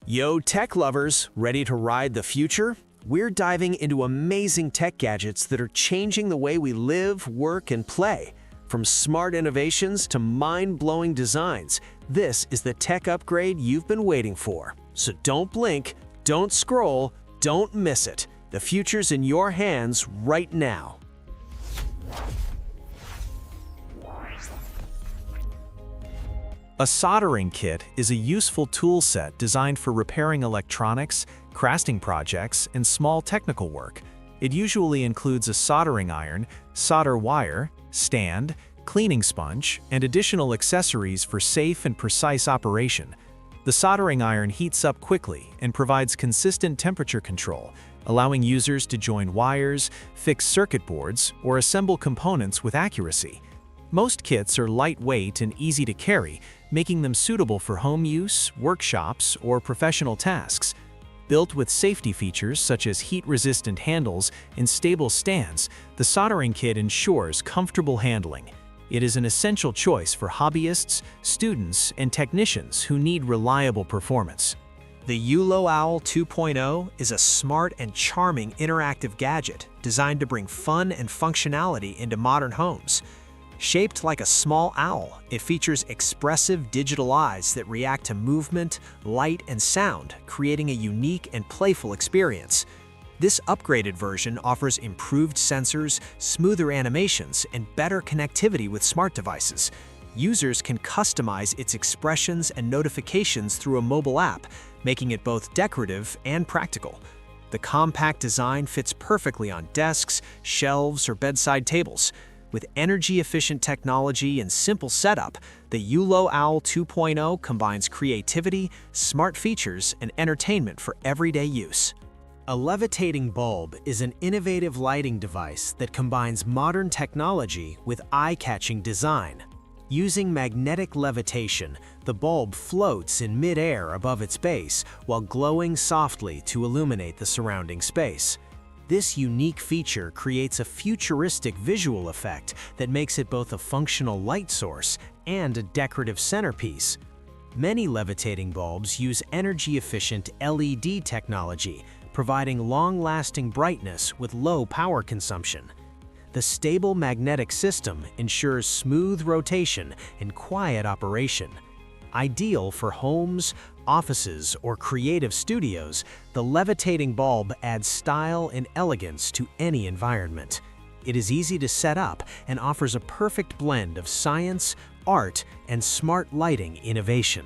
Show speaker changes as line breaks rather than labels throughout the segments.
Yo, tech lovers, ready to ride the future? We're diving into amazing tech gadgets that are changing the way we live, work, and play. From smart innovations to mind-blowing designs, this is the tech upgrade you've been waiting for. So don't blink, don't scroll, don't miss it. The future's in your hands right now.
A soldering kit is a useful tool set designed for repairing electronics, crafting projects, and small technical work. It usually includes a soldering iron, solder wire, stand, cleaning sponge, and additional accessories for safe and precise operation. The soldering iron heats up quickly and provides consistent temperature control, allowing users to join wires, fix circuit boards, or assemble components with accuracy. Most kits are lightweight and easy to carry, making them suitable for home use, workshops, or professional tasks. Built with safety features such as heat-resistant handles and stable stands, the soldering kit ensures comfortable handling. It is an essential choice for hobbyists, students, and technicians who need reliable performance.
The ULO Owl 2.0 is a smart and charming interactive gadget designed to bring fun and functionality into modern homes. Shaped like a small owl, it features expressive digital eyes that react to movement, light, and sound, creating a unique and playful experience. This upgraded version offers improved sensors, smoother animations, and better connectivity with smart devices. Users can customize its expressions and notifications through a mobile app, making it both decorative and practical. The compact design fits perfectly on desks, shelves, or bedside tables. With energy-efficient technology and simple setup, the ULO Owl 2.0 combines creativity, smart features, and entertainment for everyday use. A levitating bulb is an innovative lighting device that combines modern technology with eye-catching design. Using magnetic levitation, the bulb floats in mid-air above its base while glowing softly to illuminate the surrounding space. This unique feature creates a futuristic visual effect that makes it both a functional light source and a decorative centerpiece. Many levitating bulbs use energy-efficient LED technology, providing long-lasting brightness with low power consumption. The stable magnetic system ensures smooth rotation and quiet operation. Ideal for homes, offices, or creative studios, the levitating bulb adds style and elegance to any environment. It is easy to set up and offers a perfect blend of science, art, and smart lighting innovation.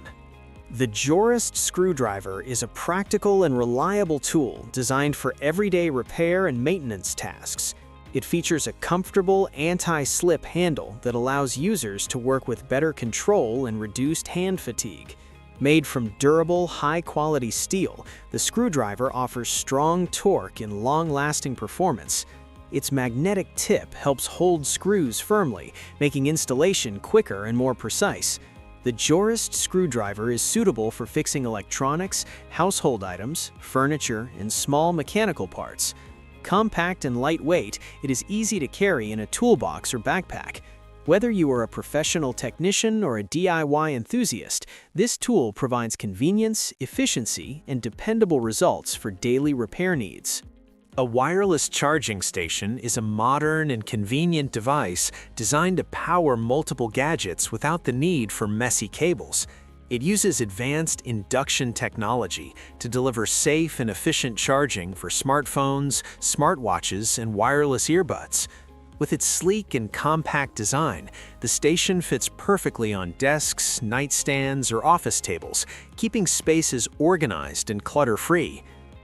The Jorist screwdriver is a practical and reliable tool designed for everyday repair and maintenance tasks. It features a comfortable anti-slip handle that allows users to work with better control and reduced hand fatigue. Made from durable, high-quality steel, the screwdriver offers strong torque and long-lasting performance. Its magnetic tip helps hold screws firmly, making installation quicker and more precise. The Jorist screwdriver is suitable for fixing electronics, household items, furniture, and small mechanical parts. Compact and lightweight, it is easy to carry in a toolbox or backpack. Whether you are a professional technician or a DIY enthusiast, this tool provides convenience, efficiency, and dependable results for daily repair needs. A wireless charging station is a modern and convenient device designed to power multiple gadgets without the need for messy cables. It uses advanced induction technology to deliver safe and efficient charging for smartphones, smartwatches, and wireless earbuds. With its sleek and compact design, the station fits perfectly on desks, nightstands, or office tables, keeping spaces organized and clutter-free.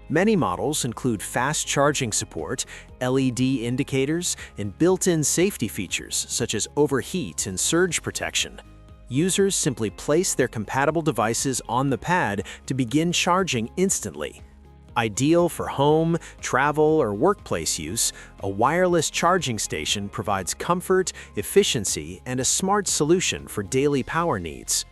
Many models include fast charging support, LED indicators, and built-in safety features such as overheat and surge protection. Users simply place their compatible devices on the pad to begin charging instantly. Ideal for home, travel, or workplace use, a wireless charging station provides comfort, efficiency, and a smart solution for daily power needs.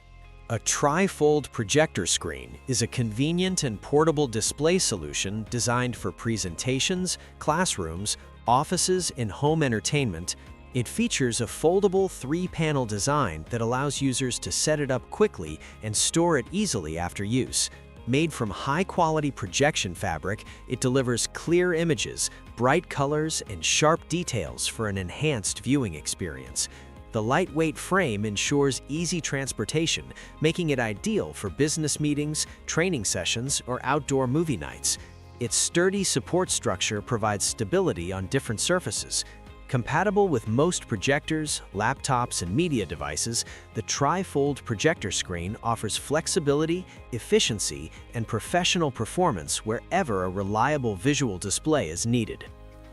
A Trifold projector screen is a convenient and portable display solution designed for presentations, classrooms, offices, and home entertainment. It features a foldable 3-panel design that allows users to set it up quickly and store it easily after use. Made from high-quality projection fabric, it delivers clear images, bright colors, and sharp details for an enhanced viewing experience. The lightweight frame ensures easy transportation, making it ideal for business meetings, training sessions, or outdoor movie nights. Its sturdy support structure provides stability on different surfaces. Compatible with most projectors, laptops, and media devices, the Trifold projector screen offers flexibility, efficiency, and professional performance wherever a reliable visual display is needed.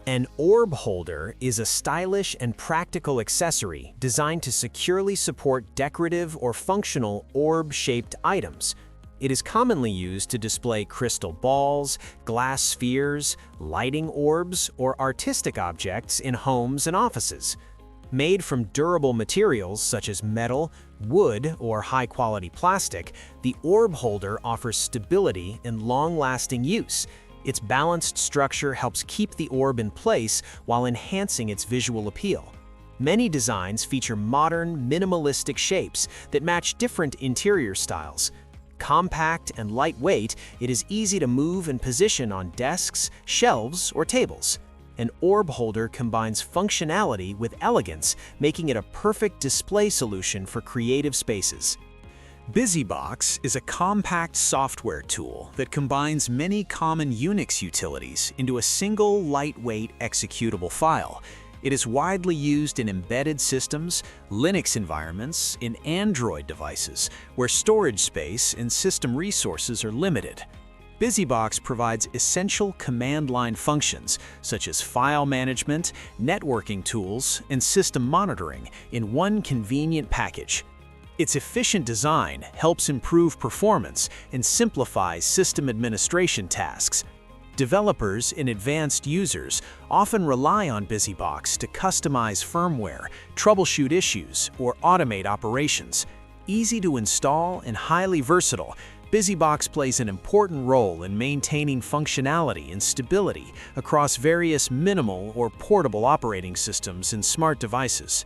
An orb holder is a stylish and practical accessory designed to securely support decorative or functional orb-shaped items. It is commonly used to display crystal balls, glass spheres, lighting orbs, or artistic objects in homes and offices. Made from durable materials such as metal, wood, or high-quality plastic, the orb holder offers stability and long-lasting use. Its balanced structure helps keep the orb in place while enhancing its visual appeal. Many designs feature modern, minimalistic shapes that match different interior styles. Compact and lightweight, it is easy to move and position on desks, shelves, or tables. An orb holder combines functionality with elegance, making it a perfect display solution for creative spaces.
Busybox is a compact software tool that combines many common Unix utilities into a single lightweight executable file. It is widely used in embedded systems, Linux environments, in Android devices, where storage space and system resources are limited. Busybox provides essential command line functions such as file management, networking tools, and system monitoring in one convenient package. Its efficient design helps improve performance and simplifies system administration tasks. Developers and advanced users often rely on Busybox to customize firmware, troubleshoot issues, or automate operations. Easy to install and highly versatile, Busybox plays an important role in maintaining functionality and stability across various minimal or portable operating systems and smart devices.